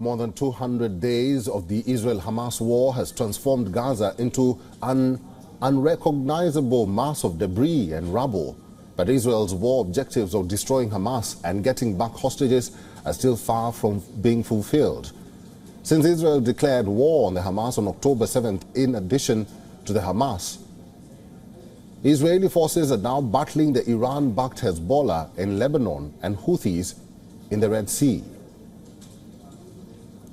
More than 200 days of the Israel-Hamas war has transformed Gaza into an unrecognizable mass of debris and rubble. But Israel's war objectives of destroying Hamas and getting back hostages are still far from being fulfilled. Since Israel declared war on the Hamas on October 7th, in addition to the Hamas, Israeli forces are now battling the Iran-backed Hezbollah in Lebanon and Houthis in the Red Sea.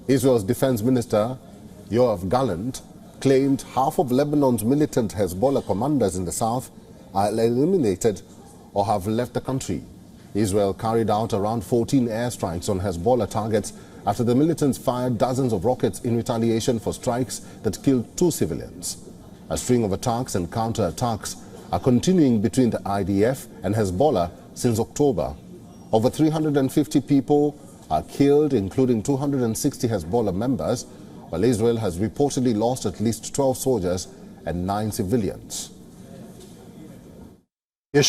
Israel's defense minister, Yoav Gallant, claimed half of Lebanon's militant Hezbollah commanders in the south are eliminated or have left the country. Israel carried out around 14 airstrikes on Hezbollah targets after the militants fired dozens of rockets in retaliation for strikes that killed 2 civilians. A string of attacks and counter-attacks are continuing between the IDF and Hezbollah since October. Over 350 people are killed, including 260 Hezbollah members, while Israel has reportedly lost at least 12 soldiers and 9 civilians. There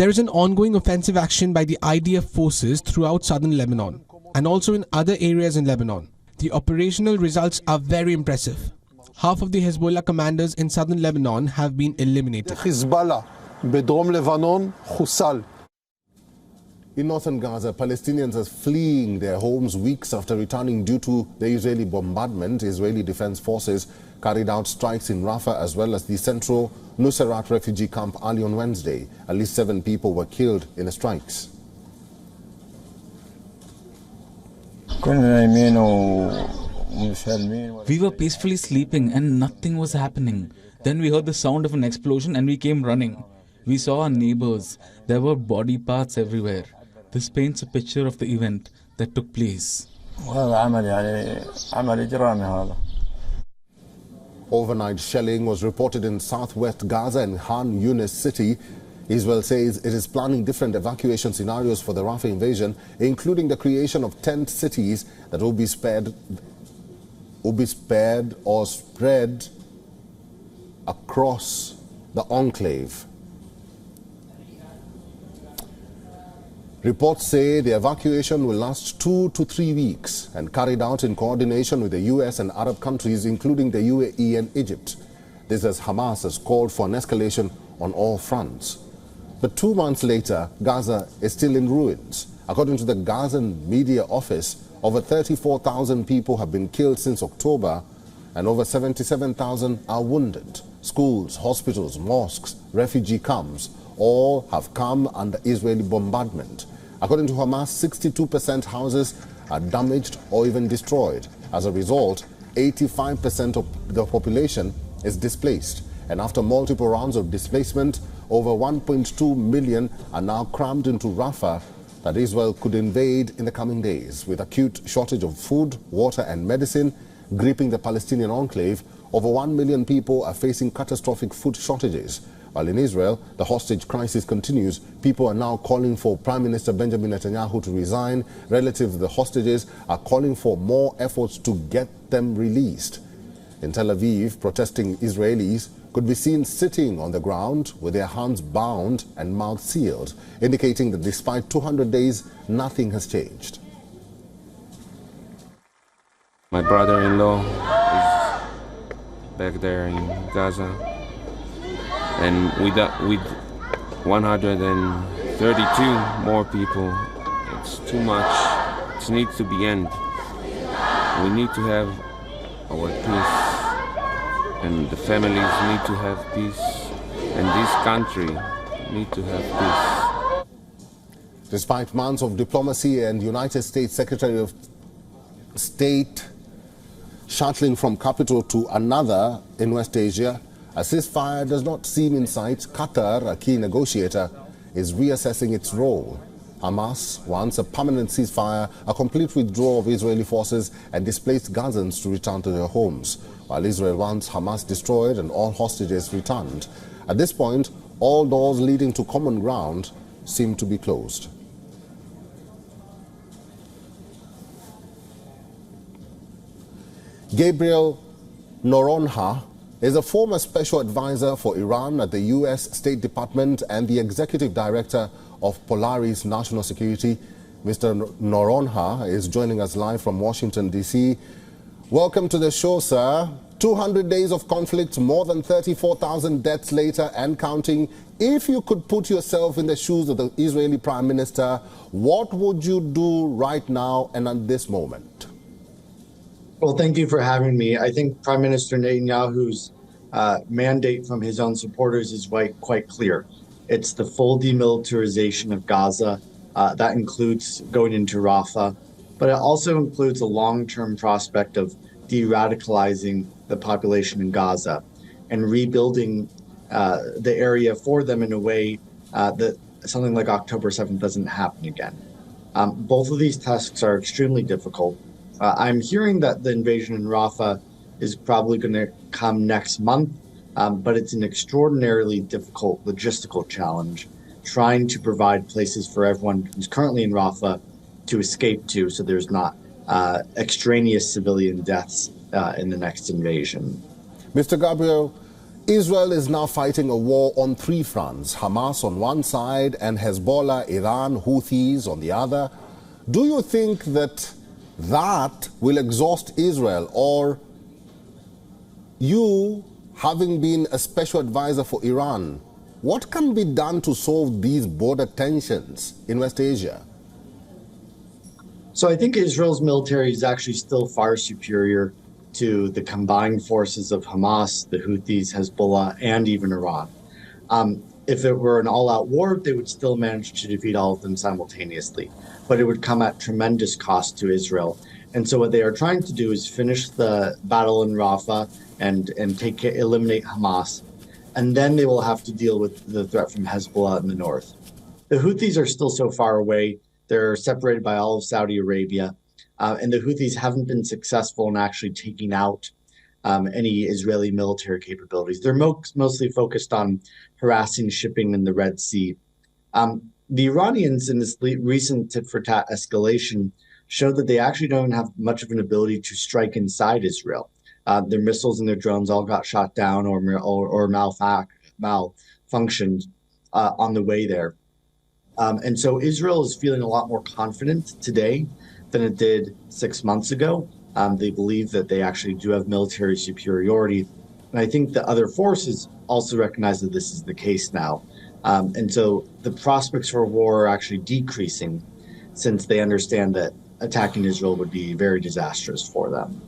is an ongoing offensive action by the IDF forces throughout southern Lebanon and also in other areas in Lebanon. The operational results are very impressive. Half of the Hezbollah commanders in southern Lebanon have been eliminated. In northern Gaza, Palestinians are fleeing their homes weeks after returning due to the Israeli bombardment. Israeli defense forces carried out strikes in Rafah as well as the central Nuseirat refugee camp early on Wednesday. At least 7 people were killed in the strikes. We were peacefully sleeping and nothing was happening. Then we heard the sound of an explosion and we came running. We saw our neighbors. There were body parts everywhere. This paints a picture of the event that took place. Overnight shelling was reported in southwest Gaza and Khan Yunis city. Israel says it is planning different evacuation scenarios for the Rafah invasion, including the creation of tent cities that will be spared or spread across the enclave. Reports say the evacuation will last 2 to 3 weeks and carried out in coordination with the US and Arab countries, including the UAE and Egypt. This as Hamas has called for an escalation on all fronts. But 2 months later, Gaza is still in ruins. According to the Gazan media office, over 34,000 people have been killed since October and over 77,000 are wounded. Schools, hospitals, mosques, refugee camps all have come under Israeli bombardment. According to Hamas, 62% houses are damaged or even destroyed. As a result, 85% of the population is displaced. And after multiple rounds of displacement, over 1.2 million are now crammed into Rafah that Israel could invade in the coming days. With acute shortage of food, water and medicine gripping the Palestinian enclave, over 1 million people are facing catastrophic food shortages. While in Israel, the hostage crisis continues, people are now calling for Prime Minister Benjamin Netanyahu to resign. Relatives of the hostages are calling for more efforts to get them released. In Tel Aviv, protesting Israelis could be seen sitting on the ground with their hands bound and mouths sealed, indicating that despite 200 days, nothing has changed. My brother-in-law is back there in Gaza. And with 132 more people, it's too much. It needs to be end. We need to have our peace, and the families need to have peace, and this country need to have peace. Despite months of diplomacy and United States Secretary of State shuttling from capital to another in West Asia, a ceasefire does not seem in sight. Qatar, a key negotiator, is reassessing its role. Hamas wants a permanent ceasefire, a complete withdrawal of Israeli forces and displaced Gazans to return to their homes, while Israel wants Hamas destroyed and all hostages returned. At this point, all doors leading to common ground seem to be closed. Gabriel Noronha is a former special advisor for Iran at the U.S. State Department and the executive director of Polaris National Security. Mr. Noronha is joining us live from Washington, D.C. Welcome to the show, sir. 200 days of conflict, more than 34,000 deaths later and counting. If you could put yourself in the shoes of the Israeli Prime Minister, what would you do right now and at this moment? Well, thank you for having me. I think Prime Minister Netanyahu's mandate from his own supporters is quite clear. It's the full demilitarization of Gaza. That includes going into Rafah, but it also includes a long-term prospect of de-radicalizing the population in Gaza and rebuilding the area for them in a way that something like October 7th doesn't happen again. Both of these tasks are extremely difficult. I'm hearing that the invasion in Rafah is probably going to come next month, but it's an extraordinarily difficult logistical challenge, trying to provide places for everyone who's currently in Rafah to escape to, so there's not extraneous civilian deaths in the next invasion. Mr. Gabriel, Israel is now fighting a war on three fronts, Hamas on one side and Hezbollah, Iran, Houthis on the other. Do you think that will exhaust Israel, or you, having been a special advisor for Iran, what can be done to solve these border tensions in West Asia? So I think Israel's military is actually still far superior to the combined forces of Hamas, the Houthis, Hezbollah, and even Iran. If it were an all-out war, they would still manage to defeat all of them simultaneously, but it would come at tremendous cost to Israel. And so what they are trying to do is finish the battle in Rafah and eliminate Hamas, and then they will have to deal with the threat from Hezbollah in the north. The Houthis are still so far away. They're separated by all of Saudi Arabia, and the Houthis haven't been successful in actually taking out any Israeli military capabilities. They're mostly focused on harassing shipping in the Red Sea. The Iranians in this recent tit-for-tat escalation showed that they actually don't have much of an ability to strike inside Israel. Their missiles and their drones all got shot down or malfunctioned on the way there. And so Israel is feeling a lot more confident today than it did 6 months ago. They believe that they actually do have military superiority. And I think the other forces also recognize that this is the case now. And so the prospects for war are actually decreasing, since they understand that attacking Israel would be very disastrous for them.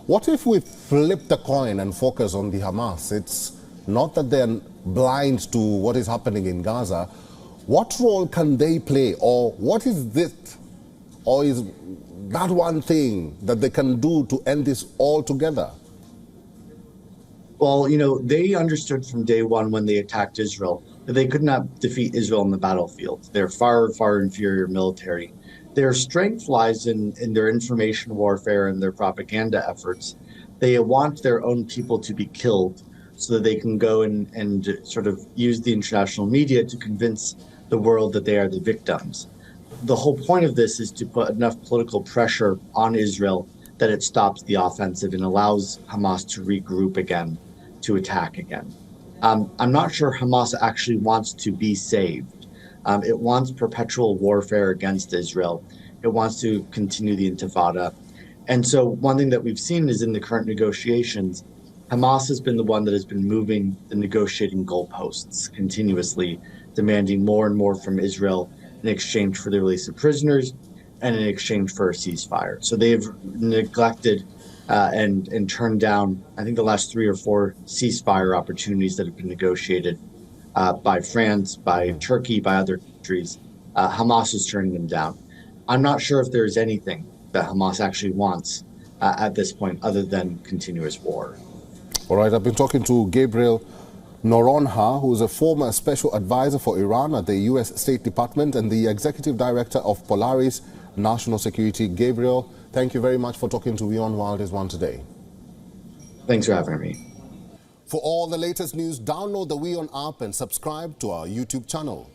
What if we flip the coin and focus on the Hamas? It's not that they're blind to what is happening in Gaza. What role can they play, or what is this, or is that one thing that they can do to end this altogether? Well, they understood from day one when they attacked Israel that they could not defeat Israel in the battlefield. They're far, far inferior military. Their strength lies in their information warfare and their propaganda efforts. They want their own people to be killed so that they can go and sort of use the international media to convince the world that they are the victims. The whole point of this is to put enough political pressure on Israel that it stops the offensive and allows Hamas to regroup again, to attack again. I'm not sure Hamas actually wants to be saved. It wants perpetual warfare against Israel. It wants to continue the intifada. And so one thing that we've seen is in the current negotiations, Hamas has been the one that has been moving the negotiating goalposts continuously, demanding more and more from Israel in exchange for the release of prisoners and in exchange for a ceasefire. So they've neglected and turned down, I think, the last 3 or 4 ceasefire opportunities that have been negotiated by France, by Turkey, by other countries. Hamas is turning them down. I'm not sure if there's anything that Hamas actually wants at this point other than continuous war. All right, I've been talking to Gabriel Noronha, who is a former special advisor for Iran at the U.S. State Department and the executive director of Polaris National Security. Gabriel, thank you very much for talking to WION World is One today. Thanks for having me. For all the latest news, download the WION app and subscribe to our YouTube channel.